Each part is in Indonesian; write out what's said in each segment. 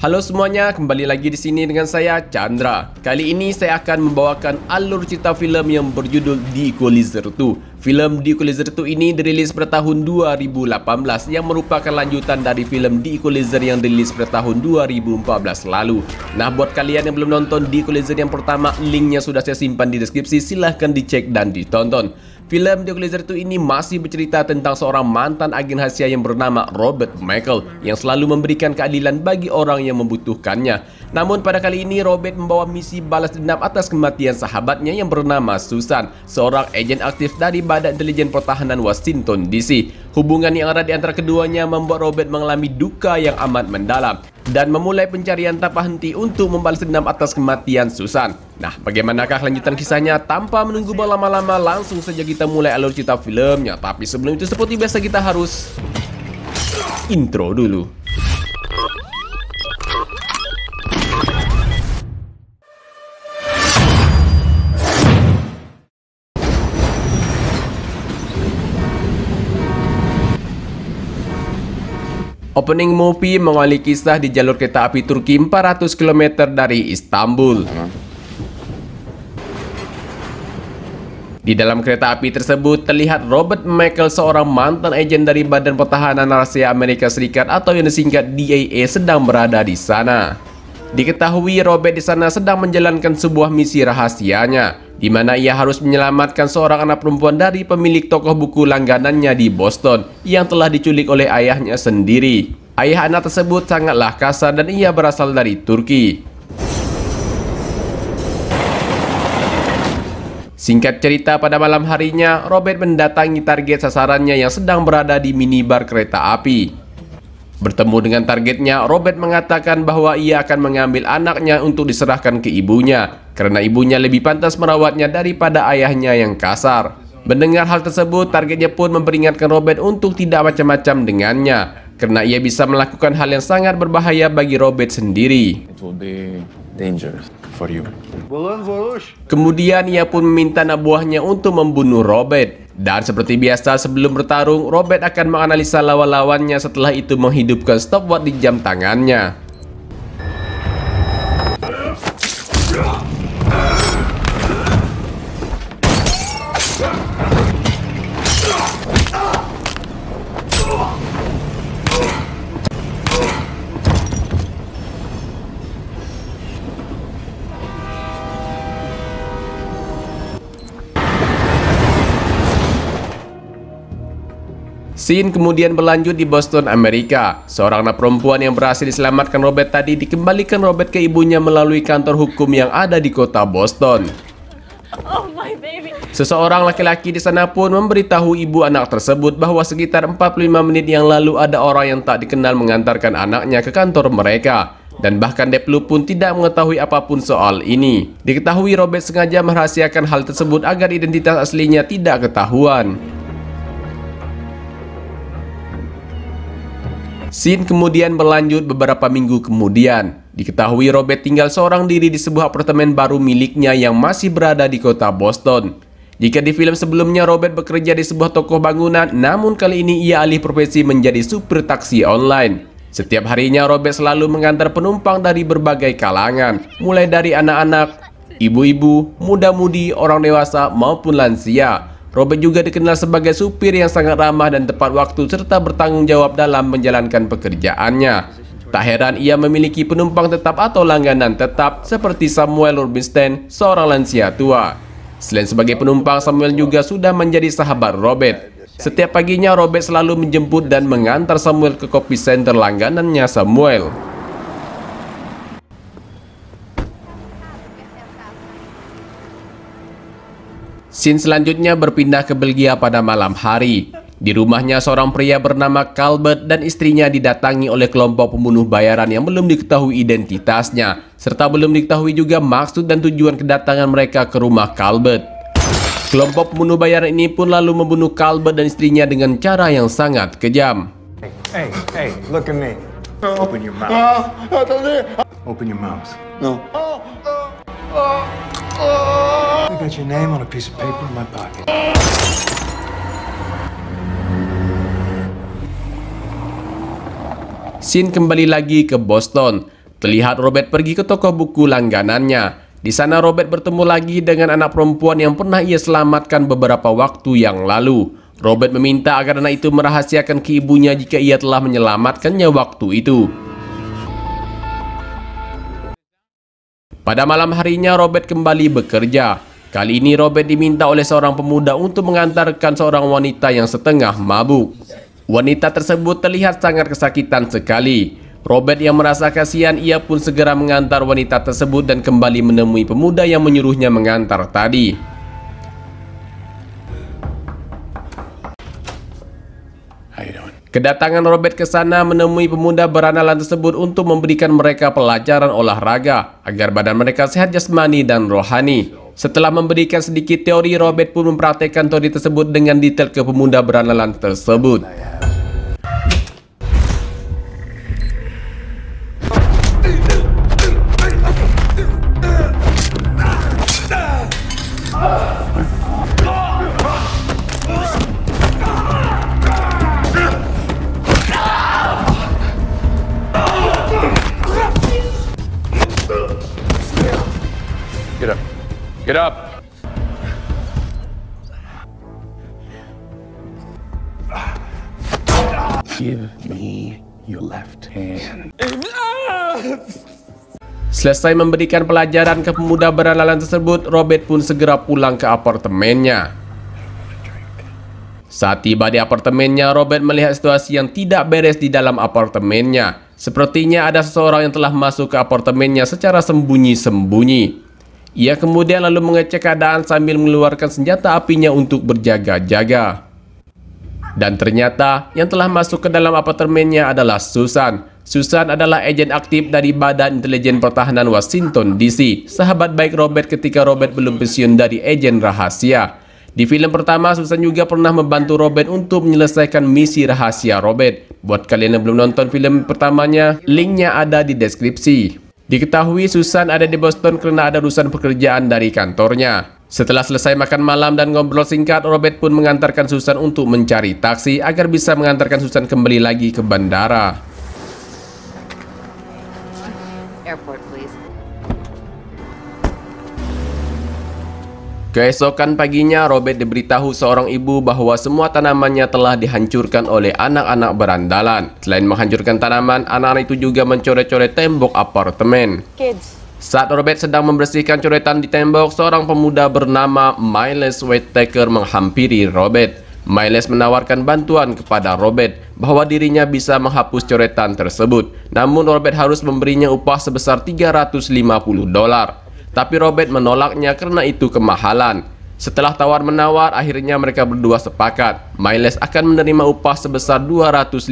Halo semuanya, kembali lagi di sini dengan saya Chandra. Kali ini saya akan membawakan alur cerita filem yang berjudul The Equalizer 2. Filem The Equalizer 2 ini dirilis pada tahun 2018 yang merupakan lanjutan dari filem The Equalizer yang dirilis pada tahun 2014 lalu. Nah, buat kalian yang belum nonton The Equalizer yang pertama, linknya sudah saya simpan di deskripsi, silahkan dicek dan ditonton. Film The Equalizer 2 ini masih bercerita tentang seorang mantan agen rahasia yang bernama Robert Michael yang selalu memberikan keadilan bagi orang yang membutuhkannya. Namun pada kali ini Robert membawa misi balas dendam atas kematian sahabatnya yang bernama Susan, seorang agen aktif dari Badan Intelijen Pertahanan Washington DC. Hubungan yang erat di antara keduanya membuat Robert mengalami duka yang amat mendalam dan memulai pencarian tanpa henti untuk membalas dendam atas kematian Susan. Nah, bagaimanakah lanjutan kisahnya? Tanpa menunggu berlama-lama, langsung saja kita mulai alur cerita filmnya. Tapi sebelum itu, seperti biasa kita harus intro dulu. Opening movie mengawali kisah di jalur kereta api Turki 400 km dari Istanbul. Di dalam kereta api tersebut terlihat Robert Michael, seorang mantan agen dari Badan Pertahanan Rahasia Amerika Serikat atau yang disingkat DIA, sedang berada di sana. Diketahui Robert di sana sedang menjalankan sebuah misi rahasianya, di mana ia harus menyelamatkan seorang anak perempuan dari pemilik toko buku langganannya di Boston yang telah diculik oleh ayahnya sendiri. Ayah anak tersebut sangatlah kasar dan ia berasal dari Turki. Singkat cerita, pada malam harinya Robert mendatangi target sasarannya yang sedang berada di minibar kereta api. Bertemu dengan targetnya, Robert mengatakan bahwa ia akan mengambil anaknya untuk diserahkan ke ibunya, karena ibunya lebih pantas merawatnya daripada ayahnya yang kasar. Mendengar hal tersebut, targetnya pun memperingatkan Robert untuk tidak macam-macam dengannya, karena ia bisa melakukan hal yang sangat berbahaya bagi Robert sendiri. It will be dangerous for you. Kemudian ia pun meminta anak buahnya untuk membunuh Robert. Dan seperti biasa sebelum bertarung, Robert akan menganalisa lawan-lawannya, setelah itu menghidupkan stopwatch di jam tangannya. Scene kemudian berlanjut di Boston, Amerika. Seorang anak perempuan yang berhasil diselamatkan Robert tadi dikembalikan Robert ke ibunya melalui kantor hukum yang ada di kota Boston. Oh my baby. Seseorang laki-laki di sana pun memberitahu ibu anak tersebut bahwa sekitar 45 menit yang lalu ada orang yang tak dikenal mengantarkan anaknya ke kantor mereka. Dan bahkan Deplu pun tidak mengetahui apapun soal ini. Diketahui Robert sengaja merahasiakan hal tersebut agar identitas aslinya tidak ketahuan. Scene kemudian berlanjut beberapa minggu kemudian. Diketahui Robert tinggal seorang diri di sebuah apartemen baru miliknya yang masih berada di kota Boston. Jika di film sebelumnya Robert bekerja di sebuah toko bangunan, namun kali ini ia alih profesi menjadi supir taksi online. Setiap harinya Robert selalu mengantar penumpang dari berbagai kalangan, mulai dari anak-anak, ibu-ibu, muda-mudi, orang dewasa maupun lansia. Robert juga dikenal sebagai supir yang sangat ramah dan tepat waktu serta bertanggung jawab dalam menjalankan pekerjaannya. Tak heran ia memiliki penumpang tetap atau langganan tetap seperti Samuel Rubinstein, seorang lansia tua. Selain sebagai penumpang, Samuel juga sudah menjadi sahabat Robert. Setiap paginya Robert selalu menjemput dan mengantar Samuel ke kopi center langganannya Samuel. Scene selanjutnya berpindah ke Belgia pada malam hari. Di rumahnya seorang pria bernama Calbert dan istrinya didatangi oleh kelompok pembunuh bayaran yang belum diketahui identitasnya, serta belum diketahui juga maksud dan tujuan kedatangan mereka ke rumah Calbert. Kelompok pembunuh bayaran ini pun lalu membunuh Calbert dan istrinya dengan cara yang sangat kejam. Hey, look at me. Open your mouth. Open your mouth. No. I got your name on a piece of paper in my pocket. Scene kembali lagi ke Boston. Terlihat Robert pergi ke toko buku langganannya. Di sana Robert bertemu lagi dengan anak perempuan yang pernah ia selamatkan beberapa waktu yang lalu. Robert meminta agar anak itu merahasiakan ke ibunya jika ia telah menyelamatkannya waktu itu. Pada malam harinya Robert kembali bekerja. Kali ini Robert diminta oleh seorang pemuda untuk mengantarkan seorang wanita yang setengah mabuk. Wanita tersebut terlihat sangat kesakitan sekali. Robert yang merasa kasihan, ia pun segera mengantar wanita tersebut dan kembali menemui pemuda yang menyuruhnya mengantar tadi. Kedatangan Robert ke sana menemui pemuda beranalan tersebut untuk memberikan mereka pelajaran olahraga agar badan mereka sehat jasmani dan rohani. Setelah memberikan sedikit teori, Robert pun mempraktekkan teori tersebut dengan detail ke pemuda beranalan tersebut. Get up. Get up. Give me your left hand. Selesai memberikan pelajaran ke pemuda beranalan tersebut, Robert pun segera pulang ke apartemennya. Saat tiba di apartemennya, Robert melihat situasi yang tidak beres di dalam apartemennya. Sepertinya ada seseorang yang telah masuk ke apartemennya secara sembunyi-sembunyi. Ia kemudian lalu mengecek keadaan sambil mengeluarkan senjata apinya untuk berjaga-jaga. Dan ternyata yang telah masuk ke dalam apartemennya adalah Susan. Susan adalah agen aktif dari Badan Intelijen Pertahanan Washington DC, sahabat baik Robert ketika Robert belum pensiun dari agen rahasia. Di film pertama, Susan juga pernah membantu Robert untuk menyelesaikan misi rahasia Robert. Buat kalian yang belum nonton film pertamanya, linknya ada di deskripsi. Diketahui Susan ada di Boston karena ada urusan pekerjaan dari kantornya. Setelah selesai makan malam dan ngobrol singkat, Robert pun mengantarkan Susan untuk mencari taksi agar bisa mengantarkan Susan kembali lagi ke bandara. Airport, please. Keesokan paginya, Robert diberitahu seorang ibu bahwa semua tanamannya telah dihancurkan oleh anak-anak berandalan. Selain menghancurkan tanaman, anak-anak itu juga mencoret-coret tembok apartemen. Kids. Saat Robert sedang membersihkan coretan di tembok, seorang pemuda bernama Miles Whittaker menghampiri Robert. Miles menawarkan bantuan kepada Robert bahwa dirinya bisa menghapus coretan tersebut. Namun Robert harus memberinya upah sebesar $350. Tapi Robert menolaknya karena itu kemahalan. Setelah tawar-menawar, akhirnya mereka berdua sepakat. Miles akan menerima upah sebesar $250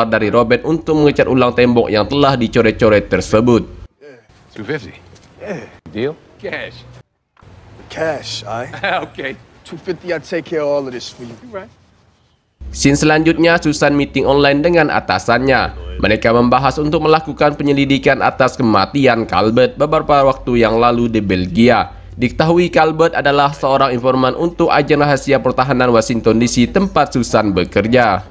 dari Robert untuk mengecat ulang tembok yang telah dicoret-coret tersebut. $250. Yeah, Deal? Cash. cash, Okay. $250, I'll take care of all of this for you. Right. Scene selanjutnya, Susan meeting online dengan atasannya. Mereka membahas untuk melakukan penyelidikan atas kematian Calvert beberapa waktu yang lalu di Belgia. Diketahui Calvert adalah seorang informan untuk agen rahasia pertahanan Washington DC tempat Susan bekerja.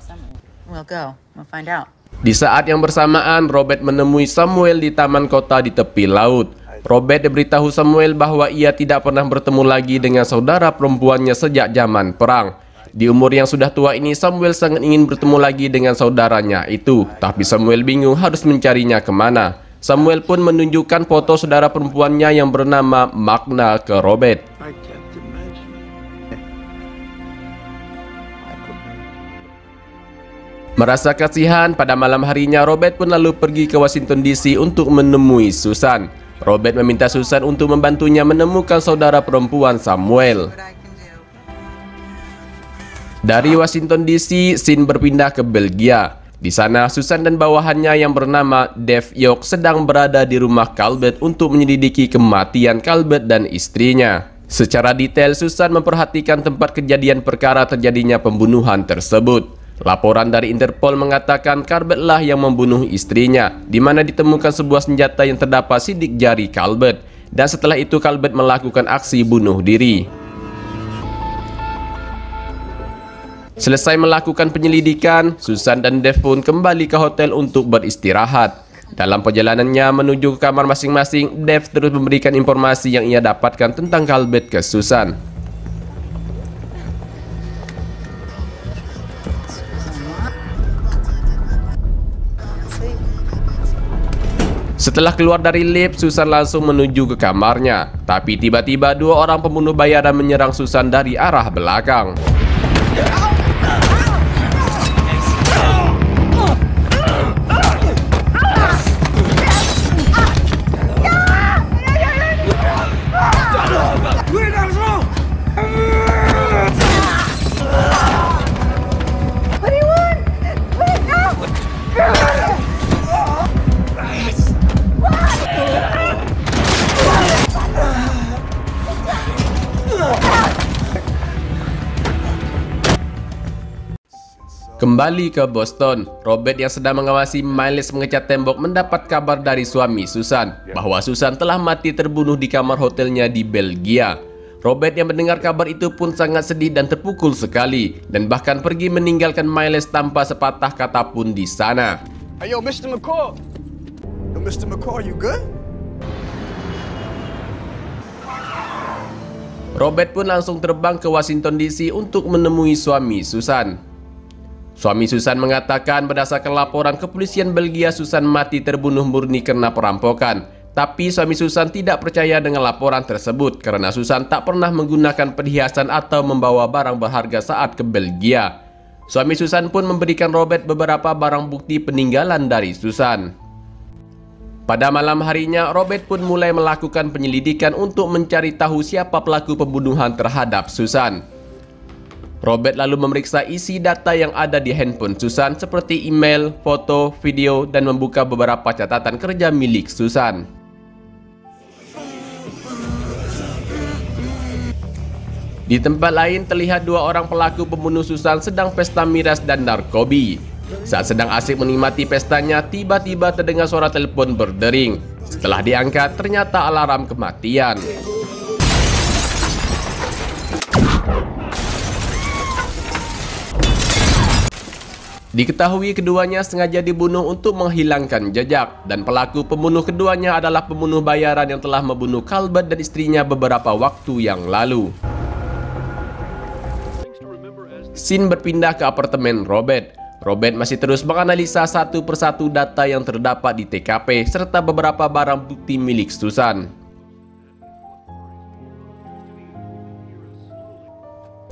We'll go. We'll find out. Di saat yang bersamaan, Robert menemui Samuel di taman kota di tepi laut. Robert diberitahu Samuel bahwa ia tidak pernah bertemu lagi dengan saudara perempuannya sejak zaman perang. Di umur yang sudah tua ini, Samuel sangat ingin bertemu lagi dengan saudaranya itu. Tapi Samuel bingung harus mencarinya kemana. Samuel pun menunjukkan foto saudara perempuannya yang bernama Magna ke Robert. Merasa kasihan, pada malam harinya Robert pun lalu pergi ke Washington DC untuk menemui Susan. Robert meminta Susan untuk membantunya menemukan saudara perempuan Samuel. Dari Washington DC, scene berpindah ke Belgia. Di sana, Susan dan bawahannya yang bernama Dave York sedang berada di rumah Calvert untuk menyelidiki kematian Calvert dan istrinya. Secara detail, Susan memperhatikan tempat kejadian perkara terjadinya pembunuhan tersebut. Laporan dari Interpol mengatakan Calvert lah yang membunuh istrinya, di mana ditemukan sebuah senjata yang terdapat sidik jari Calvert. Dan setelah itu Calvert melakukan aksi bunuh diri. Selesai melakukan penyelidikan, Susan dan Dave pun kembali ke hotel untuk beristirahat. Dalam perjalanannya menuju ke kamar masing-masing, Dave terus memberikan informasi yang ia dapatkan tentang Calvert ke Susan. Setelah keluar dari lift, Susan langsung menuju ke kamarnya. Tapi tiba-tiba dua orang pembunuh bayaran menyerang Susan dari arah belakang. Kembali ke Boston, Robert yang sedang mengawasi Miles mengecat tembok mendapat kabar dari suami Susan bahwa Susan telah mati terbunuh di kamar hotelnya di Belgia. Robert yang mendengar kabar itu pun sangat sedih dan terpukul sekali, dan bahkan pergi meninggalkan Miles tanpa sepatah kata pun di sana. Hey, yo, Mr. McCall. Yo, Mr. McCall, you good? Robert pun langsung terbang ke Washington DC untuk menemui suami Susan. Suami Susan mengatakan berdasarkan laporan kepolisian Belgia, Susan mati terbunuh murni karena perampokan. Tapi suami Susan tidak percaya dengan laporan tersebut karena Susan tak pernah menggunakan perhiasan atau membawa barang berharga saat ke Belgia. Suami Susan pun memberikan Robert beberapa barang bukti peninggalan dari Susan. Pada malam harinya, Robert pun mulai melakukan penyelidikan untuk mencari tahu siapa pelaku pembunuhan terhadap Susan. Robert lalu memeriksa isi data yang ada di handphone Susan seperti email, foto, video, dan membuka beberapa catatan kerja milik Susan. Di tempat lain terlihat dua orang pelaku pembunuh Susan sedang pesta miras dan narkobi. Saat sedang asik menikmati pestanya, tiba-tiba terdengar suara telepon berdering. Setelah diangkat, ternyata alarm kematian. Diketahui keduanya sengaja dibunuh untuk menghilangkan jejak, dan pelaku pembunuh keduanya adalah pembunuh bayaran yang telah membunuh Calvert dan istrinya beberapa waktu yang lalu. Scene berpindah ke apartemen Robert. Robert masih terus menganalisa satu persatu data yang terdapat di TKP serta beberapa barang bukti milik Susan.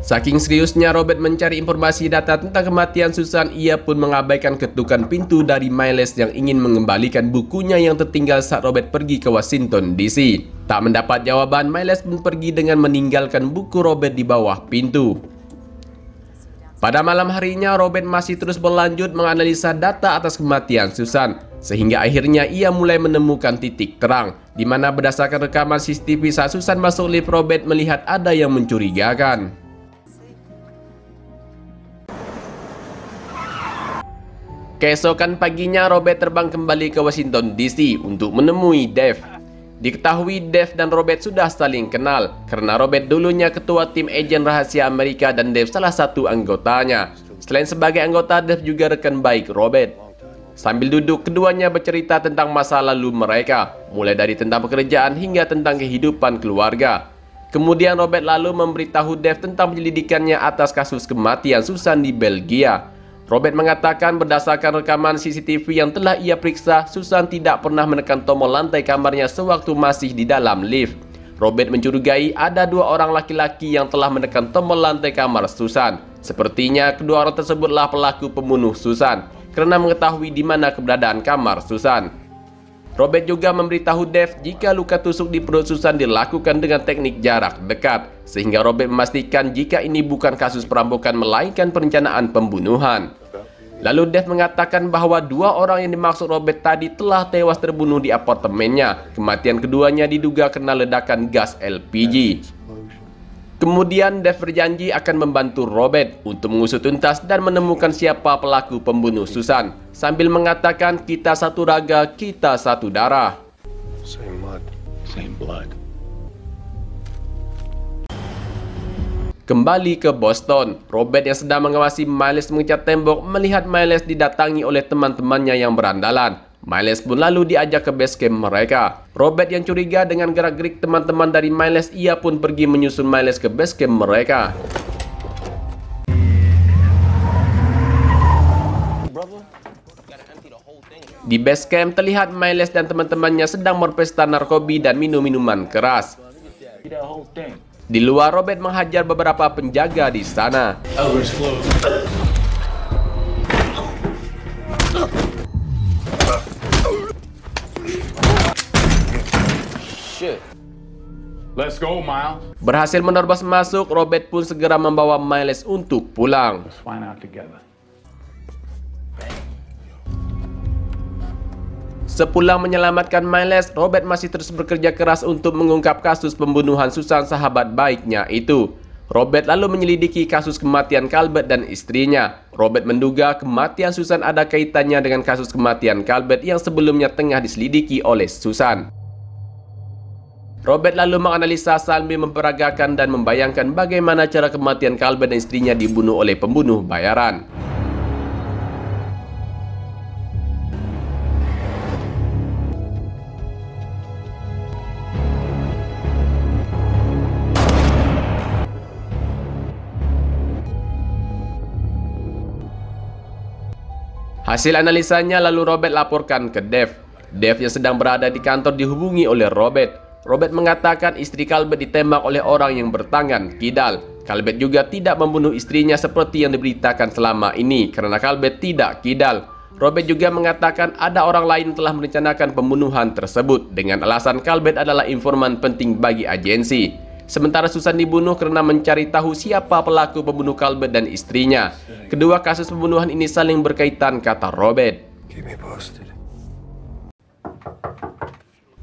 Saking seriusnya Robert mencari informasi data tentang kematian Susan, ia pun mengabaikan ketukan pintu dari Miles yang ingin mengembalikan bukunya yang tertinggal saat Robert pergi ke Washington DC. Tak mendapat jawaban, Miles pun pergi dengan meninggalkan buku Robert di bawah pintu. Pada malam harinya, Robert masih terus berlanjut menganalisa data atas kematian Susan, sehingga akhirnya ia mulai menemukan titik terang, di mana berdasarkan rekaman CCTV saat Susan masuk lift, Robert melihat ada yang mencurigakan. Keesokan paginya, Robert terbang kembali ke Washington DC untuk menemui Dave. Diketahui Dave dan Robert sudah saling kenal, karena Robert dulunya ketua tim agen rahasia Amerika dan Dave salah satu anggotanya. Selain sebagai anggota, Dave juga rekan baik Robert. Sambil duduk, keduanya bercerita tentang masa lalu mereka, mulai dari tentang pekerjaan hingga tentang kehidupan keluarga. Kemudian Robert lalu memberitahu Dave tentang penyelidikannya atas kasus kematian Susan di Belgia. Robert mengatakan berdasarkan rekaman CCTV yang telah ia periksa, Susan tidak pernah menekan tombol lantai kamarnya sewaktu masih di dalam lift. Robert mencurigai ada dua orang laki-laki yang telah menekan tombol lantai kamar Susan. Sepertinya kedua orang tersebutlah pelaku pembunuh Susan, karena mengetahui di mana keberadaan kamar Susan. Robert juga memberitahu Dave jika luka tusuk di perut Susan dilakukan dengan teknik jarak dekat, sehingga Robert memastikan jika ini bukan kasus perampokan melainkan perencanaan pembunuhan. Lalu Dave mengatakan bahwa dua orang yang dimaksud Robert tadi telah tewas terbunuh di apartemennya. Kematian keduanya diduga karena ledakan gas LPG. Kemudian Dave berjanji akan membantu Robert untuk mengusut tuntas dan menemukan siapa pelaku pembunuh Susan, sambil mengatakan kita satu raga, kita satu darah. Same mud, same blood. Kembali ke Boston, Robert yang sedang mengawasi Miles mengecat tembok melihat Miles didatangi oleh teman-temannya yang berandalan. Miles pun lalu diajak ke base camp mereka. Robert yang curiga dengan gerak-gerik teman-teman dari Miles, ia pun pergi menyusun Miles ke base camp mereka. Di base camp terlihat Miles dan teman-temannya sedang berpesta narkoba dan minum minuman keras. Di luar, Robert menghajar beberapa penjaga di sana. Let's go, Miles. Berhasil menerobos masuk, Robert pun segera membawa Miles untuk pulang. Let's find out together. Sepulang menyelamatkan Miles, Robert masih terus bekerja keras untuk mengungkap kasus pembunuhan Susan, sahabat baiknya itu. Robert lalu menyelidiki kasus kematian Calvert dan istrinya. Robert menduga kematian Susan ada kaitannya dengan kasus kematian Calvert yang sebelumnya tengah diselidiki oleh Susan. Robert lalu menganalisa sambil memperagakan dan membayangkan bagaimana cara kematian Calvert dan istrinya dibunuh oleh pembunuh bayaran. Hasil analisanya lalu Robert laporkan ke Dave. Dave yang sedang berada di kantor dihubungi oleh Robert. Robert mengatakan istri Calvert ditembak oleh orang yang bertangan kidal. Calvert juga tidak membunuh istrinya seperti yang diberitakan selama ini karena Calvert tidak kidal. Robert juga mengatakan ada orang lain telah merencanakan pembunuhan tersebut dengan alasan Calvert adalah informan penting bagi agensi. Sementara Susan dibunuh karena mencari tahu siapa pelaku pembunuh Calvert dan istrinya. Kedua kasus pembunuhan ini saling berkaitan, kata Robert. Keep me posted.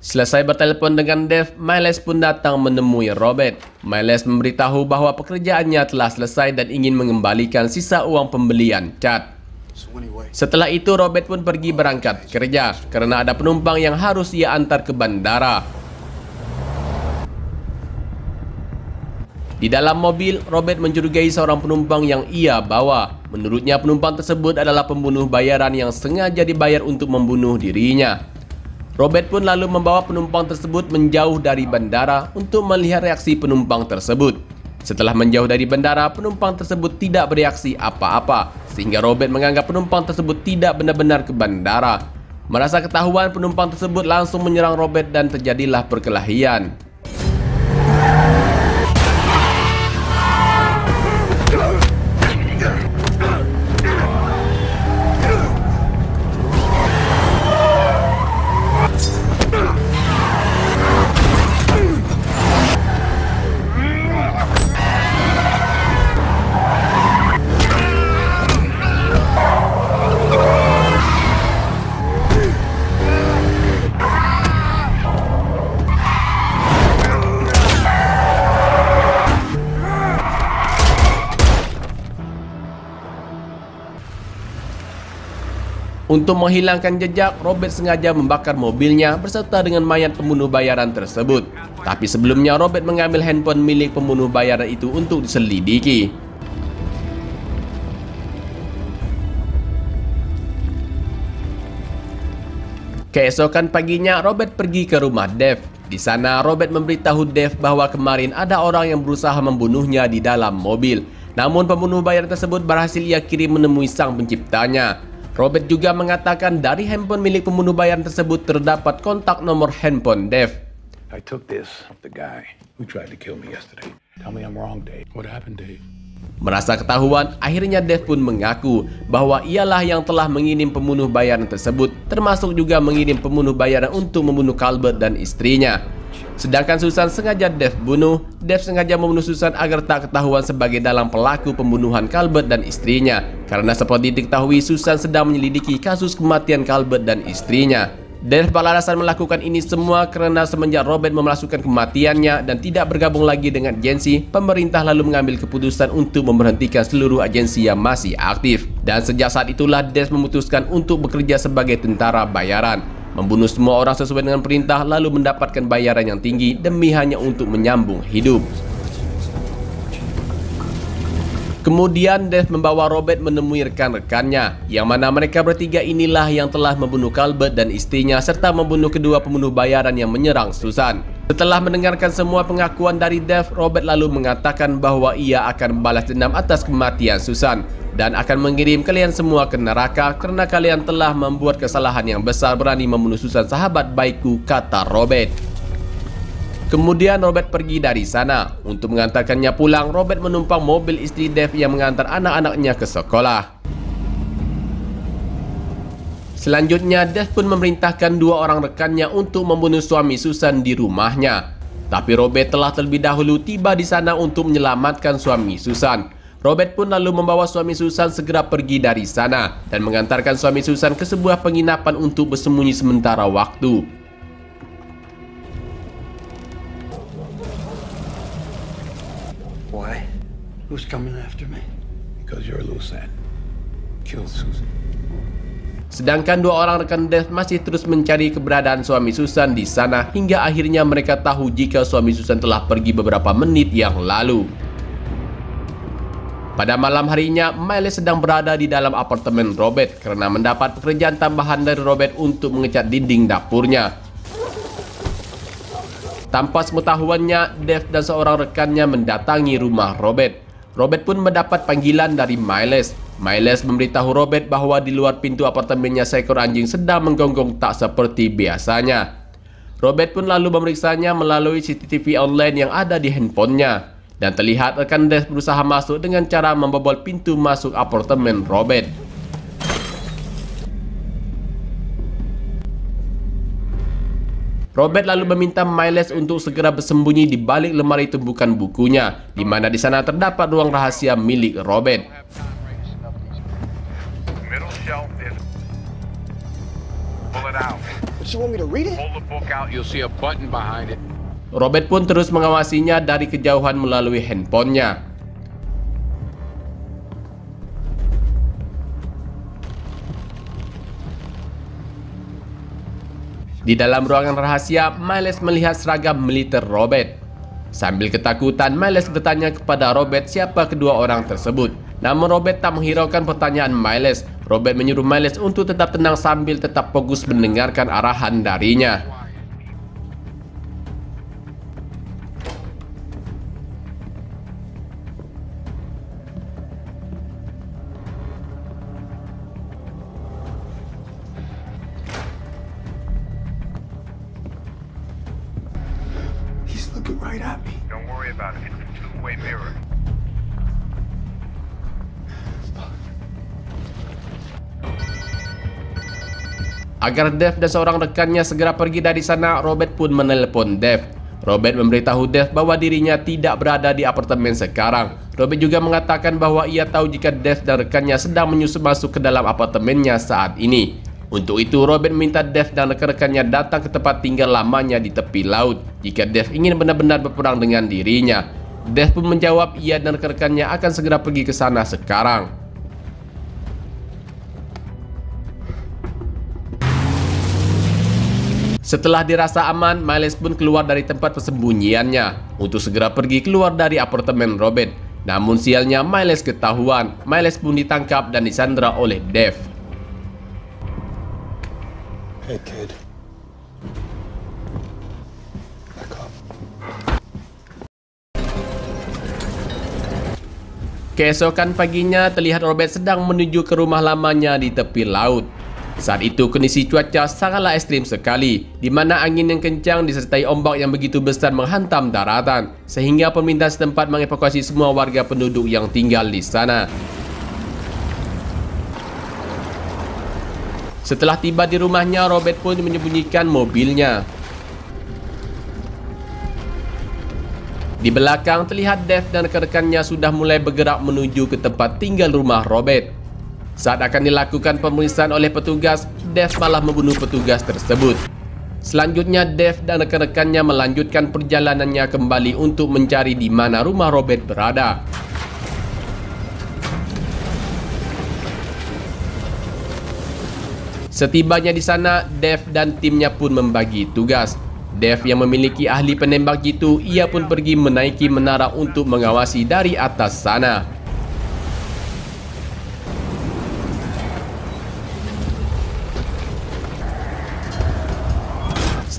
Selesai bertelepon dengan Dave, Miles pun datang menemui Robert. Miles memberitahu bahwa pekerjaannya telah selesai dan ingin mengembalikan sisa uang pembelian cat. Setelah itu Robert pun pergi berangkat kerja karena ada penumpang yang harus ia antar ke bandara. Di dalam mobil, Robert mencurigai seorang penumpang yang ia bawa. Menurutnya penumpang tersebut adalah pembunuh bayaran yang sengaja dibayar untuk membunuh dirinya. Robert pun lalu membawa penumpang tersebut menjauh dari bandara untuk melihat reaksi penumpang tersebut. Setelah menjauh dari bandara, penumpang tersebut tidak bereaksi apa-apa, sehingga Robert menganggap penumpang tersebut tidak benar-benar ke bandara. Merasa ketahuan, penumpang tersebut langsung menyerang Robert dan terjadilah perkelahian. Untuk menghilangkan jejak, Robert sengaja membakar mobilnya berserta dengan mayat pembunuh bayaran tersebut. Tapi sebelumnya Robert mengambil handphone milik pembunuh bayaran itu untuk diselidiki. Keesokan paginya, Robert pergi ke rumah Dave. Di sana, Robert memberitahu Dave bahwa kemarin ada orang yang berusaha membunuhnya di dalam mobil. Namun pembunuh bayaran tersebut berhasil ia kirim menemui sang penciptanya. Robert juga mengatakan dari handphone milik pembunuh bayaran tersebut terdapat kontak nomor handphone Dave. I took this off the guy who tried to kill me yesterday. Tell me I'm wrong, Dave. What happened, Dave? Merasa ketahuan, akhirnya Dave pun mengaku bahwa ialah yang telah mengirim pembunuh bayaran tersebut, termasuk juga mengirim pembunuh bayaran untuk membunuh Calvert dan istrinya. Sedangkan Susan sengaja Dave bunuh. Dave sengaja membunuh Susan agar tak ketahuan sebagai dalang pelaku pembunuhan Calvert dan istrinya. Karena seperti diketahui, Susan sedang menyelidiki kasus kematian Calvert dan istrinya. Dave beralasan melakukan ini semua karena semenjak Robert memalsukan kematiannya dan tidak bergabung lagi dengan agensi, pemerintah lalu mengambil keputusan untuk memberhentikan seluruh agensi yang masih aktif. Dan sejak saat itulah Dave memutuskan untuk bekerja sebagai tentara bayaran. Membunuh semua orang sesuai dengan perintah lalu mendapatkan bayaran yang tinggi demi hanya untuk menyambung hidup. Kemudian Dev membawa Robert menemui rekan-rekannya, yang mana mereka bertiga inilah yang telah membunuh Calvert dan istrinya serta membunuh kedua pembunuh bayaran yang menyerang Susan. Setelah mendengarkan semua pengakuan dari Dev, Robert lalu mengatakan bahwa ia akan membalas dendam atas kematian Susan dan akan mengirim kalian semua ke neraka karena kalian telah membuat kesalahan yang besar berani membunuh Susan, sahabat baikku, kata Robert. Kemudian Robert pergi dari sana. Untuk mengantarkannya pulang, Robert menumpang mobil istri Dev yang mengantar anak-anaknya ke sekolah. Selanjutnya, Dev pun memerintahkan dua orang rekannya untuk membunuh suami Susan di rumahnya. Tapi Robert telah terlebih dahulu tiba di sana untuk menyelamatkan suami Susan. Robert pun lalu membawa suami Susan segera pergi dari sana dan mengantarkan suami Susan ke sebuah penginapan untuk bersembunyi sementara waktu. Why? Who's coming after me? Because you're a loose end. Kill Susan. Sedangkan dua orang rekan Dev masih terus mencari keberadaan suami Susan di sana hingga akhirnya mereka tahu jika suami Susan telah pergi beberapa menit yang lalu. Pada malam harinya, Miles sedang berada di dalam apartemen Robert karena mendapat pekerjaan tambahan dari Robert untuk mengecat dinding dapurnya. Tanpa sepengetahuannya, Dev dan seorang rekannya mendatangi rumah Robert. Robert pun mendapat panggilan dari Miles. Miles memberitahu Robert bahwa di luar pintu apartemennya seekor anjing sedang menggonggong tak seperti biasanya. Robert pun lalu memeriksanya melalui CCTV online yang ada di handphonenya. Dan terlihat rekan Dev berusaha masuk dengan cara membobol pintu masuk apartemen Robert. Robert lalu meminta Miles untuk segera bersembunyi di balik lemari tumpukan bukunya, di mana di sana terdapat ruang rahasia milik Robert. Middle shelf is. Pull it out. But you want me to read it? Pull the book out. You'll see a button behind it. Robert pun terus mengawasinya dari kejauhan melalui handphonenya. Di dalam ruangan rahasia, Miles melihat seragam militer Robert. Sambil ketakutan, Miles bertanya kepada Robert siapa kedua orang tersebut. Namun Robert tak menghiraukan pertanyaan Miles. Robert menyuruh Miles untuk tetap tenang sambil tetap fokus mendengarkan arahan darinya. Looking right at me. Don't worry about it. It's a two-way mirror. Agar Dev dan seorang rekannya segera pergi dari sana, Robert pun menelpon Dev. Robert memberitahu Dev bahwa dirinya tidak berada di apartemen sekarang. Robert juga mengatakan bahwa ia tahu jika Dev dan rekannya sedang menyusup masuk ke dalam apartemennya saat ini. Untuk itu, Robert meminta Dev dan rekan-rekannya datang ke tempat tinggal lamanya di tepi laut jika Dev ingin benar-benar berperang dengan dirinya. Dev pun menjawab ia dan rekan-rekannya akan segera pergi ke sana sekarang. Setelah dirasa aman, Miles pun keluar dari tempat persembunyiannya untuk segera pergi keluar dari apartemen Robert. Namun sialnya Miles ketahuan. Miles pun ditangkap dan disandra oleh Dev. Hey, kid. Back up. Keesokan paginya, terlihat Robert sedang menuju ke rumah lamanya di tepi laut. Saat itu kondisi cuaca sangatlah ekstrim sekali, di mana angin yang kencang disertai ombak yang begitu besar menghantam daratan, sehingga pemerintah setempat mengevakuasi semua warga penduduk yang tinggal di sana. Setelah tiba di rumahnya, Robert pun menyembunyikan mobilnya. Di belakang terlihat Dev dan rekan-rekannya sudah mulai bergerak menuju ke tempat tinggal rumah Robert. Saat akan dilakukan pemeriksaan oleh petugas, Dev malah membunuh petugas tersebut. Selanjutnya, Dev dan rekan-rekannya melanjutkan perjalanannya kembali untuk mencari di mana rumah Robert berada. Setibanya di sana, Dev dan timnya pun membagi tugas. Dev yang memiliki ahli penembak jitu, ia pun pergi menaiki menara untuk mengawasi dari atas sana.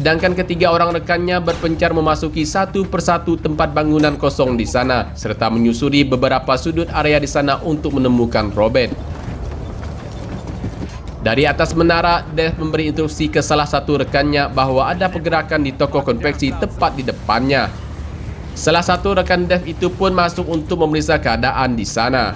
Sedangkan ketiga orang rekannya berpencar memasuki satu persatu tempat bangunan kosong di sana, serta menyusuri beberapa sudut area di sana untuk menemukan Robert. Dari atas menara, Dev memberi instruksi ke salah satu rekannya bahwa ada pergerakan di toko konveksi tepat di depannya. Salah satu rekan Dev itu pun masuk untuk memeriksa keadaan di sana.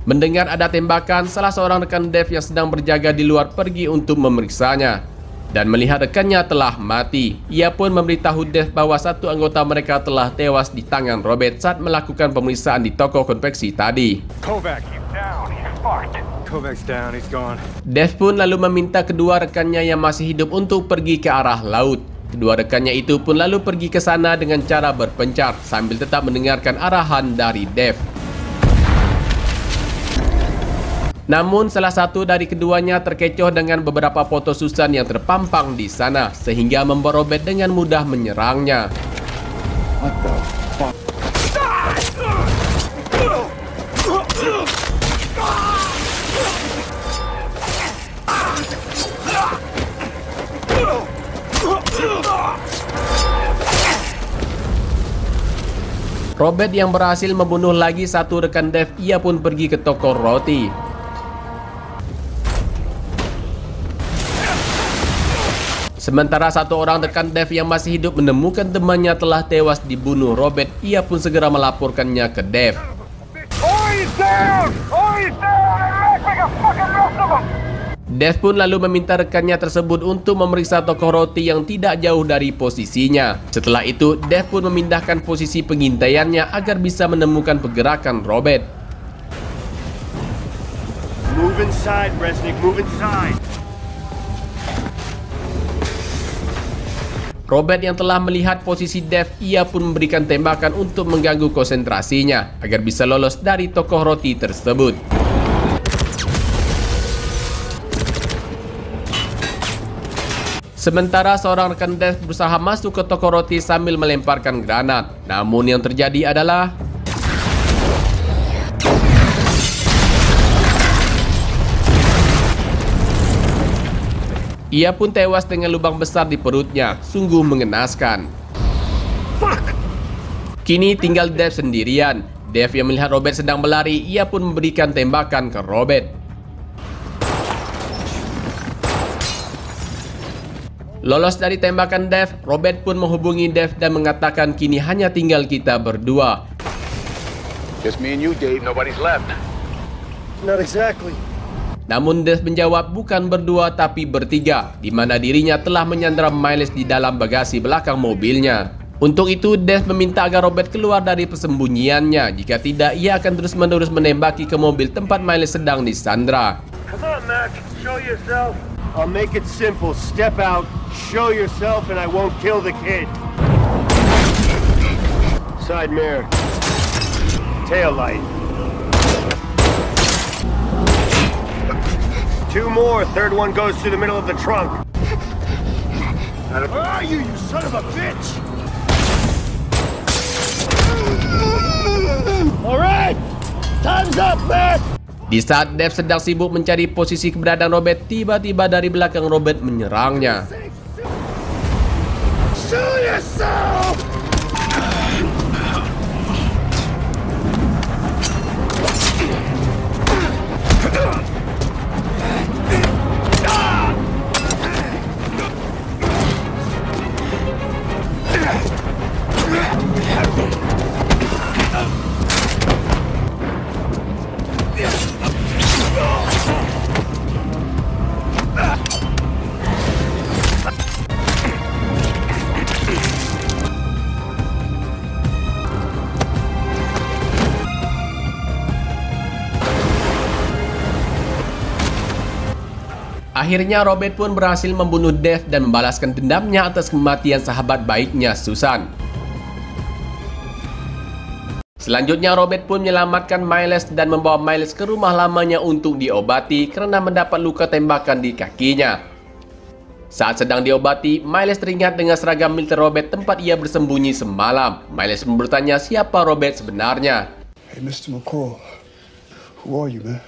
Mendengar ada tembakan, salah seorang rekan Dev yang sedang berjaga di luar pergi untuk memeriksanya. Dan melihat rekannya telah mati, ia pun memberitahu Dev bahwa satu anggota mereka telah tewas di tangan Robert saat melakukan pemeriksaan di toko konveksi tadi. Kovac, he's down. He's fucked. Kovac's down. He's gone. Dev pun lalu meminta kedua rekannya yang masih hidup untuk pergi ke arah laut. Kedua rekannya itu pun lalu pergi ke sana dengan cara berpencar sambil tetap mendengarkan arahan dari Dev. Namun salah satu dari keduanya terkecoh dengan beberapa foto Susan yang terpampang di sana, sehingga membuat Robert dengan mudah menyerangnya. What the fuck? Robert yang berhasil membunuh lagi satu rekan Dev, ia pun pergi ke toko roti. Sementara satu orang rekan Dev yang masih hidup menemukan temannya telah tewas dibunuh Robert, ia pun segera melaporkannya ke Dev. Dev pun lalu meminta rekannya tersebut untuk memeriksa toko roti yang tidak jauh dari posisinya. Setelah itu, Dev pun memindahkan posisi pengintaiannya agar bisa menemukan pergerakan Robert. Move inside, Resnick. Move inside. Robert yang telah melihat posisi Dev, ia pun memberikan tembakan untuk mengganggu konsentrasinya agar bisa lolos dari toko roti tersebut. Sementara seorang rekan Dev berusaha masuk ke toko roti sambil melemparkan granat. Namun yang terjadi adalah ia pun tewas dengan lubang besar di perutnya. Sungguh mengenaskan. Kini tinggal Dev sendirian. Dev yang melihat Robert sedang berlari, ia pun memberikan tembakan ke Robert. Lolos dari tembakan Dev, Robert pun menghubungi Dev dan mengatakan kini hanya tinggal kita berdua. Just me and you, Dave. Nobody's left. Not exactly. Namun Dev menjawab bukan berdua tapi bertiga, di mana dirinya telah menyandra Miles di dalam bagasi belakang mobilnya. Untuk itu Dev meminta agar Robert keluar dari persembunyiannya. Jika tidak, ia akan terus-menerus menembaki ke mobil tempat Miles sedang disandra. Come on, Mac. Show yourself. I'll make it simple. Step out, show yourself, and I won't kill the kid. Side mirror. Tail light. 2 more. Third one goes through the middle of the trunk. Where are you, you son of a bitch? All right, time's up, man. Di saat Dev sedang sibuk mencari posisi keberadaan Robert, tiba-tiba dari belakang Robert menyerangnya. Show yourself. Akhirnya Robert pun berhasil membunuh Dev dan membalaskan dendamnya atas kematian sahabat baiknya Susan. Selanjutnya Robert pun menyelamatkan Miles dan membawa Miles ke rumah lamanya untuk diobati karena mendapat luka tembakan di kakinya. Saat sedang diobati, Miles teringat dengan seragam militer Robert tempat ia bersembunyi semalam. Miles pun bertanya siapa Robert sebenarnya. Hey, Mr. McCall. Who are you, man?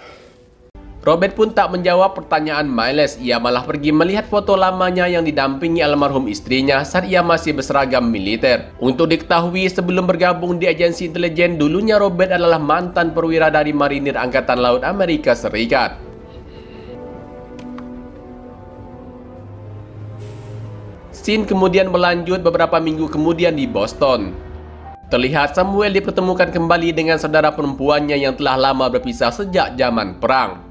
Robert pun tak menjawab pertanyaan Miles. Ia malah pergi melihat foto lamanya yang didampingi almarhum istrinya saat ia masih berseragam militer. Untuk diketahui, sebelum bergabung di agensi intelijen, dulunya Robert adalah mantan perwira dari Marinir Angkatan Laut Amerika Serikat. Scene kemudian berlanjut beberapa minggu kemudian di Boston. Terlihat Samuel dipertemukan kembali dengan saudara perempuannya yang telah lama berpisah sejak zaman perang.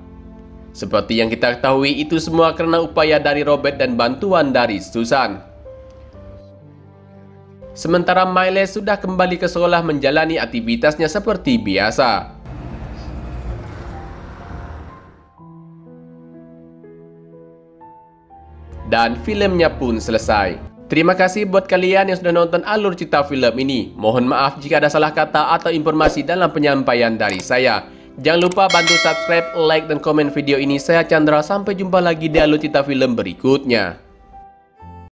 Seperti yang kita ketahui, itu semua karena upaya dari Robert dan bantuan dari Susan. Sementara Miles sudah kembali ke sekolah menjalani aktivitasnya seperti biasa. Dan filmnya pun selesai. Terima kasih buat kalian yang sudah nonton alur cerita film ini. Mohon maaf jika ada salah kata atau informasi dalam penyampaian dari saya. Jangan lupa bantu subscribe, like, dan komen video ini. Saya Chandra, sampai jumpa lagi di alur cerita film berikutnya.